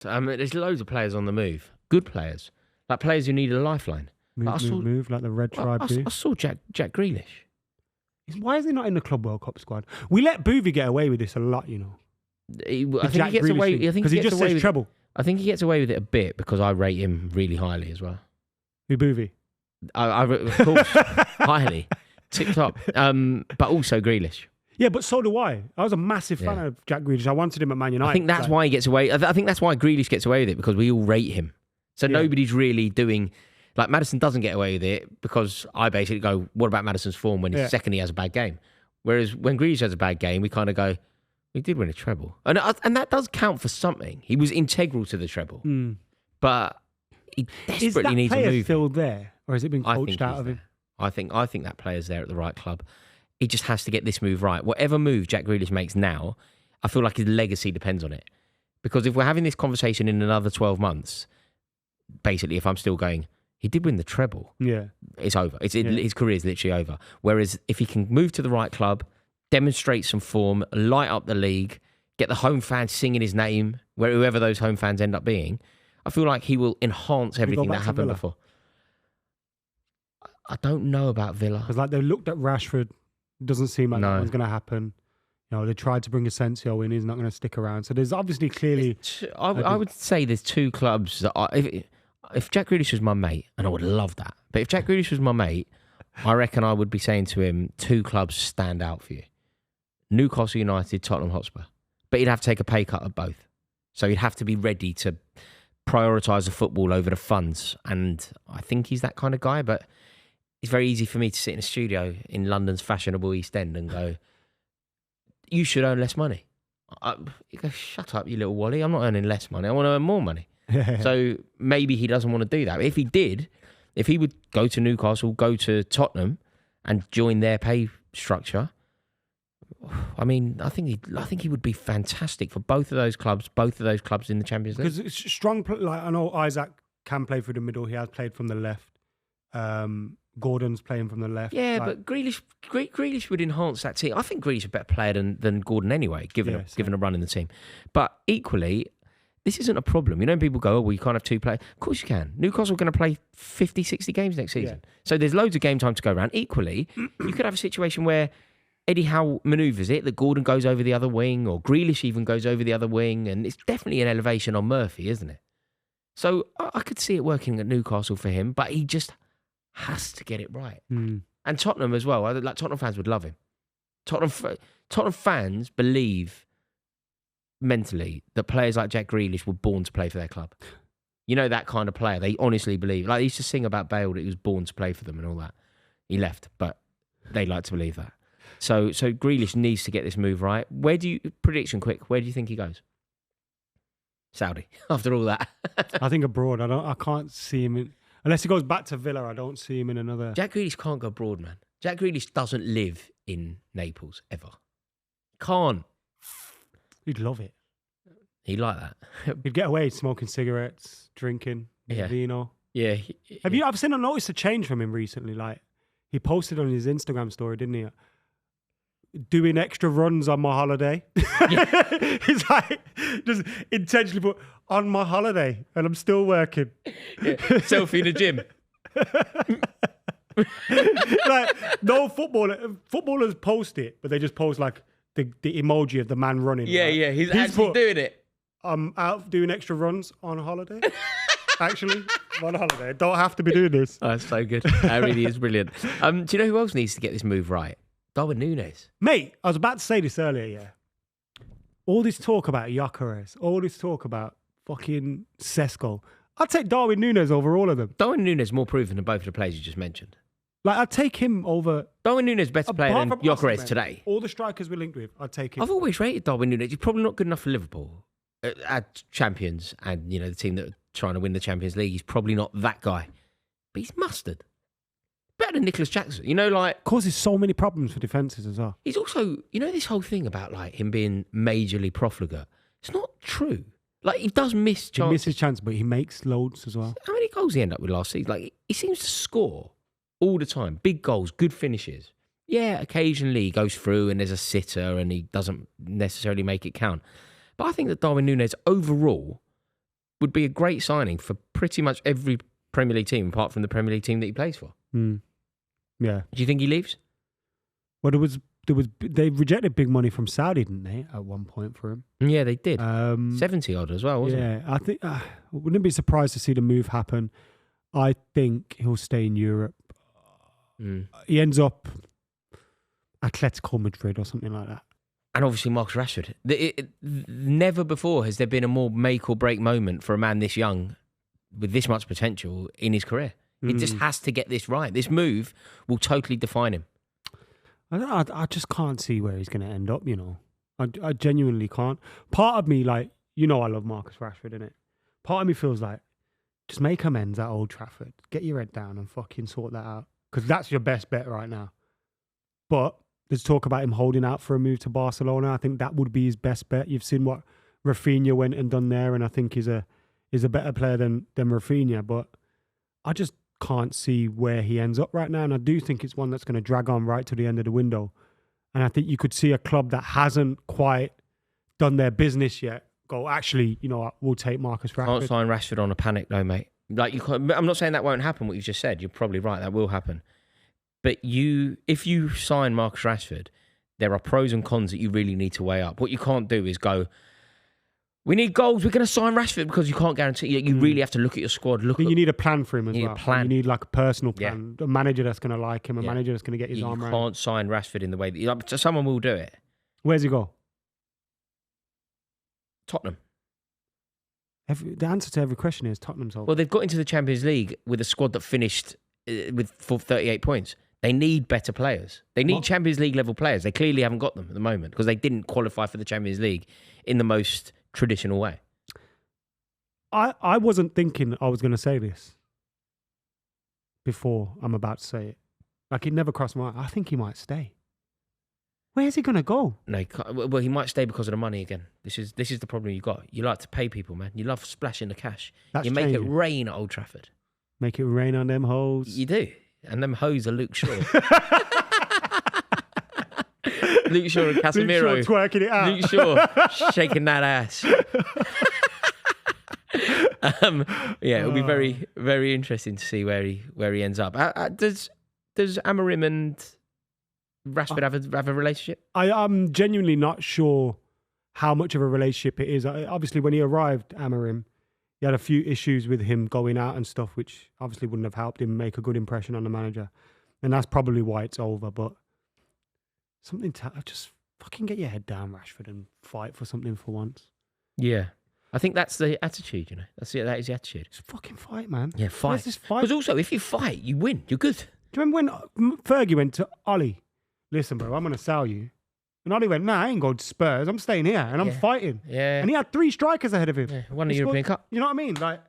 There's loads of players on the move. Good players. Like players who need a lifeline. Move, like the Red Tribe do. I saw Jack Grealish. Why is he not in the Club World Cup squad? We let Buvey get away with this a lot, you know. I think he gets away because he just says treble. I think he gets away with it a bit because I rate him really highly as well. Who, Buvey? Of course, highly. Tip top. But also Grealish. Yeah, but so do I. I was a massive fan of Jack Grealish. I wanted him at Man United. I think that's why he gets away. I think that's why Grealish gets away with it, because we all rate him. So nobody's really doing... Like, Maddison doesn't get away with it because I basically go, what about Maddison's form when second he has a bad game? Whereas when Grealish has a bad game, we kind of go, he did win a treble. And that does count for something. He was integral to the treble. But he desperately needs a move. Is that player still there? Or has it been coached out of him? I think that player's there at the right club. He just has to get this move right. Whatever move Jack Grealish makes now, I feel like his legacy depends on it. Because if we're having this conversation in another 12 months, basically, if I'm still going... He did win the treble. Yeah. It's over. His career is literally over. Whereas if he can move to the right club, demonstrate some form, light up the league, get the home fans singing his name, whoever those home fans end up being, I feel like he will enhance everything that happened before. I don't know about Villa. Because like they looked at Rashford, doesn't seem like that was going to happen. You know, they tried to bring Asensio in, he's not going to stick around. So there's obviously clearly... I would say there's two clubs that if Jack Grealish was my mate, and I would love that, but if Jack Grealish was my mate, I reckon I would be saying to him, two clubs stand out for you. Newcastle United, Tottenham Hotspur. But he'd have to take a pay cut at both. So he'd have to be ready to prioritise the football over the funds. And I think he's that kind of guy, but it's very easy for me to sit in a studio in London's fashionable East End and go, you should earn less money. You go, shut up, you little Wally. I'm not earning less money. I want to earn more money. So maybe he doesn't want to do that. But if he did, if he would go to Newcastle, go to Tottenham and join their pay structure, I mean, I think he would be fantastic for both of those clubs in the Champions League. Because it's strong, like I know Isaac can play through the middle. He has played from the left. Gordon's playing from the left. Yeah, but Grealish would enhance that team. I think Grealish is a better player than Gordon anyway, given a run in the team. But equally, this isn't a problem. You know, people go, oh, well, you can't have two players. Of course you can. Newcastle are going to play 50, 60 games next season. Yeah. So there's loads of game time to go around. Equally, you could have a situation where Eddie Howe manoeuvres it, that Gordon goes over the other wing, or Grealish even goes over the other wing, and it's definitely an elevation on Murphy, isn't it? So I could see it working at Newcastle for him, but he just has to get it right. And Tottenham as well. Like Tottenham fans would love him. Tottenham fans believe mentally that players like Jack Grealish were born to play for their club. You know, that kind of player. They honestly believe. Like, they used to sing about Bale that he was born to play for them and all that. He left, but they like to believe that. So Grealish needs to get this move right. Prediction quick, where do you think he goes? Saudi, after all that. I think abroad. I can't see him unless he goes back to Villa. I don't see him in another. Jack Grealish can't go abroad, man. Jack Grealish doesn't live in Naples ever. Can't. He'd love it. He'd like that. He'd get away smoking cigarettes, drinking, vino. Yeah. I've noticed a change from him recently. Like, he posted on his Instagram story, didn't he? Doing extra runs on my holiday. Yeah. He's like, just intentionally put, on my holiday, and I'm still working. Yeah. Selfie in the gym. Like, no footballers post it, but they just post like the emoji of the man running. Yeah, right? Yeah, he's actually doing it. I'm out doing extra runs on holiday. Actually, on holiday. Don't have to be doing this. Oh, that's so good. That really is brilliant. Do you know who else needs to get this move right? Darwin Nunez. Mate, I was about to say this earlier, yeah. All this talk about Gyökeres, all this talk about fucking Sesko. I'd take Darwin Nunez over all of them. Darwin Nunez is more proven than both of the players you just mentioned. Like, I'd take him over... Darwin Nunez is better player than Gyökeres today. All the strikers we're linked with, I'd take him. I've always rated Darwin Nunez. He's probably not good enough for Liverpool at champions and, you know, the team that are trying to win the Champions League. He's probably not that guy. But he's mustard. Better than Nicholas Jackson. You know, like... Causes so many problems for defences as well. He's also... You know this whole thing about, like, him being majorly profligate? It's not true. Like, he does miss chances. He misses chances, but he makes loads as well. How many goals he end up with last season? Like, he seems to score all the time. Big goals, good finishes. Yeah, occasionally he goes through and there's a sitter and he doesn't necessarily make it count. But I think that Darwin Nunez overall would be a great signing for pretty much every Premier League team apart from the Premier League team that he plays for. Yeah. Do you think he leaves? Well, they rejected big money from Saudi, didn't they, at one point for him? Yeah, they did. 70 odd as well, wasn't it? Yeah, I think wouldn't be surprised to see the move happen. I think he'll stay in Europe. He ends up Atletico Madrid or something like that. And obviously Marcus Rashford. Never before has there been a more make or break moment for a man this young with this much potential in his career. He just has to get this right. This move will totally define him. I just can't see where he's going to end up, you know. I genuinely can't. Part of me, like, you know I love Marcus Rashford, innit? Part of me feels like, just make amends at Old Trafford. Get your head down and fucking sort that out. Because that's your best bet right now. But there's talk about him holding out for a move to Barcelona. I think that would be his best bet. You've seen what Rafinha went and done there, and I think he's a better player than Rafinha. But I just can't see where he ends up right now. And I do think it's one that's going to drag on right to the end of the window. And I think you could see a club that hasn't quite done their business yet go, actually, you know what, we'll take Marcus Rashford. Can't sign Rashford on a panic though, mate. Like I'm not saying that won't happen, what you've just said. You're probably right, that will happen. But if you sign Marcus Rashford, there are pros and cons that you really need to weigh up. What you can't do is go, we need goals, we're going to sign Rashford, because you can't guarantee. You really have to look at your squad. You need a plan for him as well. You need like a personal plan. Yeah. A manager that's going to like him, a manager that's going to get his arm around. You can't sign Rashford in the way that someone will do it. Where's he go? Tottenham. The answer to every question is Tottenham's over. Well, they've got into the Champions League with a squad that finished with 38 points. They need better players. They need Champions League level players. They clearly haven't got them at the moment because they didn't qualify for the Champions League in the most traditional way. I wasn't thinking I was going to say this before I'm about to say it. Like, it never crossed my mind. I think he might stay. Where's he going to go? No, well, he might stay because of the money again. This is the problem you got. You like to pay people, man. You love splashing the cash. You make it rain at Old Trafford. Make it rain on them hoes. You do. And them hoes are Luke Shaw. Luke Shaw and Casemiro. Luke Shaw twerking it out. Luke Shaw shaking that ass. It'll be very, very interesting to see where he ends up. Does Amorim and Rashford have a relationship? I'm genuinely not sure how much of a relationship it is. Obviously, when he arrived, Amorim, he had a few issues with him going out and stuff, which obviously wouldn't have helped him make a good impression on the manager. And that's probably why it's over. But just fucking get your head down, Rashford, and fight for something for once. Yeah. I think that's the attitude, you know. That is the attitude. Just fucking fight, man. Yeah, fight. Because also, if you fight, you win. You're good. Do you remember when Fergie went to Ollie? Listen, bro, I'm going to sell you. And Ollie went, nah, I ain't going to Spurs. I'm staying here and I'm fighting. Yeah. And he had 3 strikers ahead of him. Yeah, won the European Cup. You know what I mean? Like,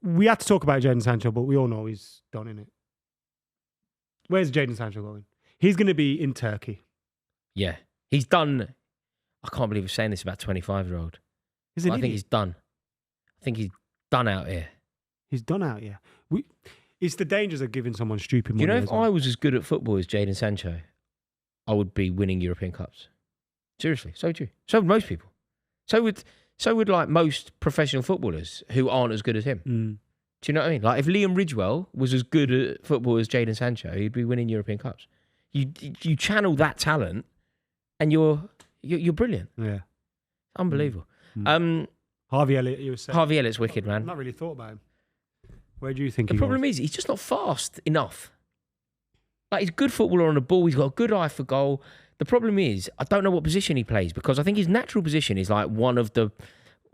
we had to talk about Jadon Sancho, but we all know he's done, innit? Where's Jadon Sancho going? He's going to be in Turkey. Yeah. He's done. I can't believe we're saying this about 25-year-old. I think he's done. I think he's done out here. He's done out here. It's the dangers of giving someone stupid money. Do you know if I was as good at football as Jadon Sancho, I would be winning European Cups. Seriously, so would you. So would most people. So would like most professional footballers who aren't as good as him. Do you know what I mean? Like if Liam Ridgewell was as good at football as Jadon Sancho, he'd be winning European Cups. You channel that talent, and you're brilliant. Yeah, unbelievable. Harvey Elliott, you were saying. Harvey Elliott's wicked, man. I've not really thought about him. Where do you think the problem is he's just not fast enough. Like he's a good footballer on the ball. He's got a good eye for goal. The problem is, I don't know what position he plays because I think his natural position is like one of the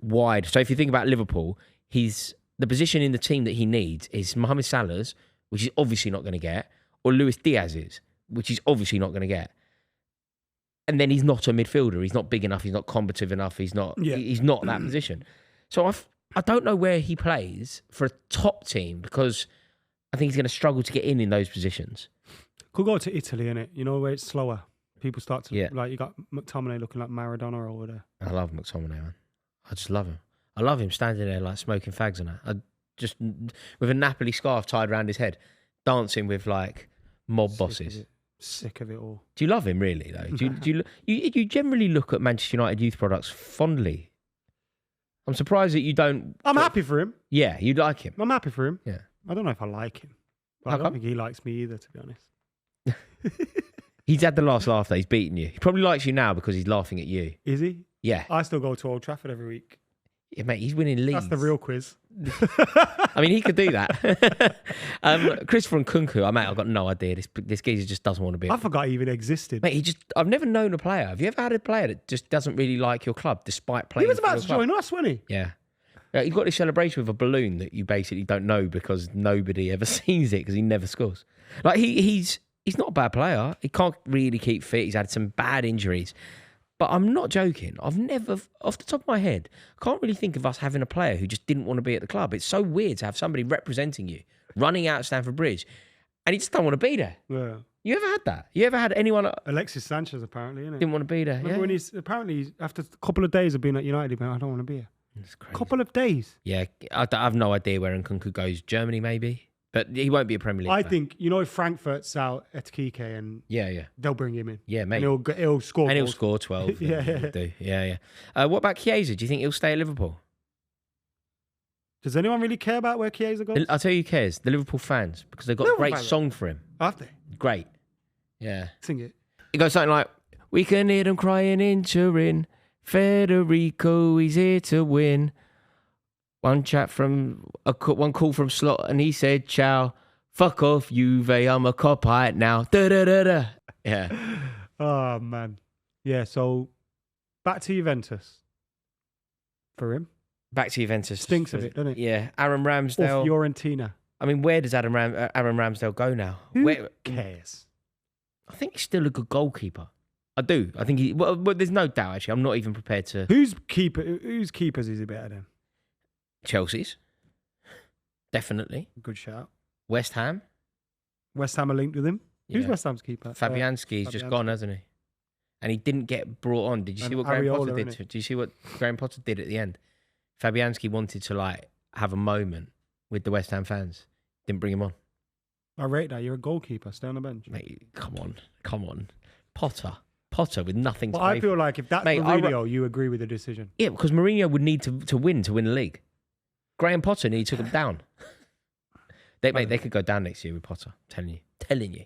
wide. So if you think about Liverpool, the position in the team that he needs is Mohamed Salah's, which he's obviously not going to get, or Luis Diaz's, which he's obviously not going to get. And then he's not a midfielder. He's not big enough. He's not combative enough. He's not that position. So I don't know where he plays for a top team because I think he's going to struggle to get in those positions. Could go to Italy, innit? You know, where it's slower. People start to, like, you got McTominay looking like Maradona over there. I love McTominay, man. I just love him. I love him standing there, like, smoking fags and that. Just with a Napoli scarf tied around his head, dancing with, like, mob bosses. Sick of it all. Do you love him, really, though? Do you generally look at Manchester United youth products fondly? I'm surprised that you don't. I'm happy for him. Yeah, you like him. I'm happy for him. Yeah. I don't know if I like him. But I don't think he likes me either, to be honest. He's had the last laugh, though. He's beaten you. He probably likes you now because he's laughing at you. Is he? Yeah. I still go to Old Trafford every week. Yeah, mate, he's winning leagues. That's the real quiz. I mean, he could do that. Christopher Nkunku, I've got no idea. This geezer just doesn't want to be. I forgot he even existed. Mate, I've never known a player. Have you ever had a player that just doesn't really like your club despite playing? He was about to join us, wasn't he? Yeah. He got this celebration with a balloon that you basically don't know because nobody ever sees it because he never scores. Like he's not a bad player. He can't really keep fit. He's had some bad injuries. But I'm not joking. I've never, off the top of my head, I can't really think of us having a player who just didn't want to be at the club. It's so weird to have somebody representing you, running out of Stamford Bridge, and he just don't want to be there. Yeah. You ever had that? You ever had anyone... Alexis Sanchez, apparently, innit? Didn't want to be there, Remember when apparently, after a couple of days of being at United, he went, I don't want to be here. That's crazy. Couple of days. Yeah, I have no idea where Nkunku goes. Germany, maybe? But he won't be a Premier League I player. think, if Frankfurt's out at Kike and they'll bring him in. Yeah, mate. And he'll score. And he'll score 12. Yeah. What about Chiesa? Do you think he'll stay at Liverpool? Does anyone really care about where Chiesa goes? I'll tell you who cares. The Liverpool fans. Because they've got a great song for him. Have they? Great. Yeah. Sing it. It goes something like, we can hear them crying in Turin. Federico, he's here to win. One call from Slot, and he said, "Ciao, fuck off, Juve. I'm a cop right now." Da da da da. Yeah. Oh man. Yeah. So back to Juventus for him. Back to Juventus. Stinks of it, doesn't it? Yeah. Aaron Ramsdale. Or Fiorentina. I mean, where does Aaron Ramsdale go now? Who cares? I think he's still a good goalkeeper. I do. I think well, there's no doubt. Actually, I'm not even prepared to. Whose keepers is he better than? Chelsea's. Definitely. Good shout. West Ham. West Ham are linked with him. Yeah. Who's West Ham's keeper? Fabianski's just gone, hasn't he? And he didn't get brought on. Did you see what Graham Potter did? Did you see what Graham Potter did at the end? Fabianski wanted to have a moment with the West Ham fans. Didn't bring him on. I rate that. You're a goalkeeper. Stay on the bench. Mate, come on. Potter with nothing to play I feel like if that's Mourinho, you agree with the decision. Yeah, because Mourinho would need to win the league. Graham Potter took him down. They could go down next year with Potter. Telling you.